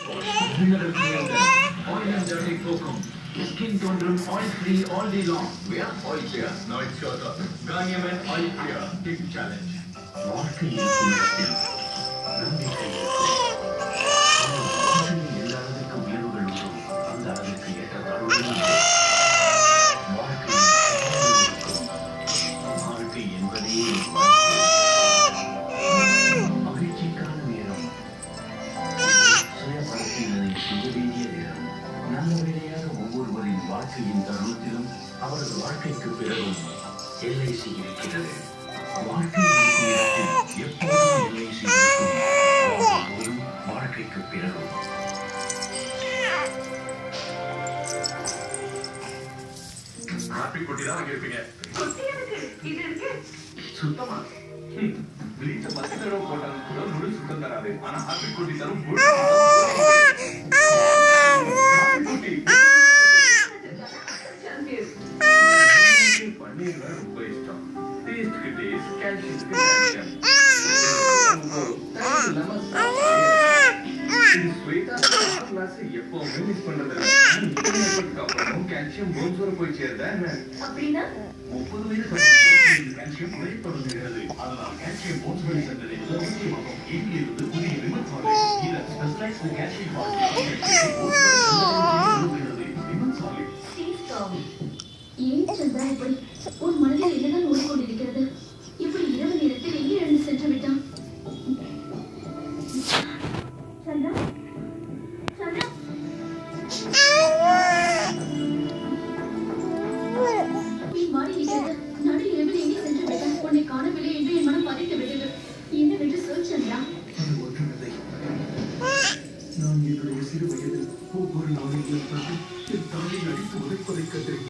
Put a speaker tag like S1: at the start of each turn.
S1: Oil and dirty cocoa. Skin tone oil free all day long. We are oil clear. Now it's your turn. Garnier Men Oil Clear. Big challenge. வாழ்க்கை இருக்கும் இடத்தில் நம்பிக்கை இருக்கும். வாழ்க்கையில் எல்லாருக்கும் உயர்வுகள் உண்டு. அந்த அளவிற்கு ஏற்ற தாழ்வுகள் வாழ்க்கையில் இருக்கும். வாழ்க்கை என்பதே மகிழ்ச்சிக்கான நேரம். சுய பரிசீலனை செய்ய வேண்டிய நேரம். நல்ல வேலையாக ஒவ்வொருவரின் வாழ்க்கையின் தருணத்திலும் அவரது வாழ்க்கைக்கு பிறகும் LIC இருக்கிறது. வாழ்க்கை இருக்கும் இடத்தில் எப்போதும் LIC இருக்கும். ஒவ்வொருவரும் வாழ்க்கைக்கு பிறகும். ஹாப்பி குட்டி தான் இருப்பீங்க. சுத்தமா வீட்ட 10 தடவை போட்டாலும் கூட முழு சுத்தம் தராது. ஆனா ஹாப்பி குட்டி தரும் பன்னீர் ரொம்ப இஷ்டம். டேஸ்ட்க்கு டேஸ்ட், கேல்சியம்க்கு கேல்சியம். எப்பவுமே மிஸ் பண்றது அப்புறம் கால்சியம் போன்ஸ் வர போய் சேருதா அப்படின்னா 30 வயது கால்சியம் குறைப்படுகிறது. அதனால் கால்சியம் போன்ஸ் வரை சென்றது முக்கியமாகும். இங்கிலிருந்து புதிய விமன்ஸ் இதை ஸ்பெஷலைஸ்டு கால்சியம் விமன்ஸ்
S2: ஏன் சந்திரா இப்படி உன் மனதில் என்னதான் ஓடிக்கொண்டிருக்கிறது? இப்படி இரவு நேரத்தில் எங்கே எழுந்து சென்று விட்டான்? சந்திரா, சந்திரா, நீ மாறி இருக்கிறது. நடு இரவில் எங்கே சென்று விட்டான்? உன்னை காணவில்லை என்று என் மனம் பதைத்து விட்டது. என்னவென்று சொல் சந்திரா.
S1: நான் என்னுடைய சிறு வயதில் ஒவ்வொரு நாளையும் என் தாயை அடித்து உதைப்பதை கண்டேன்.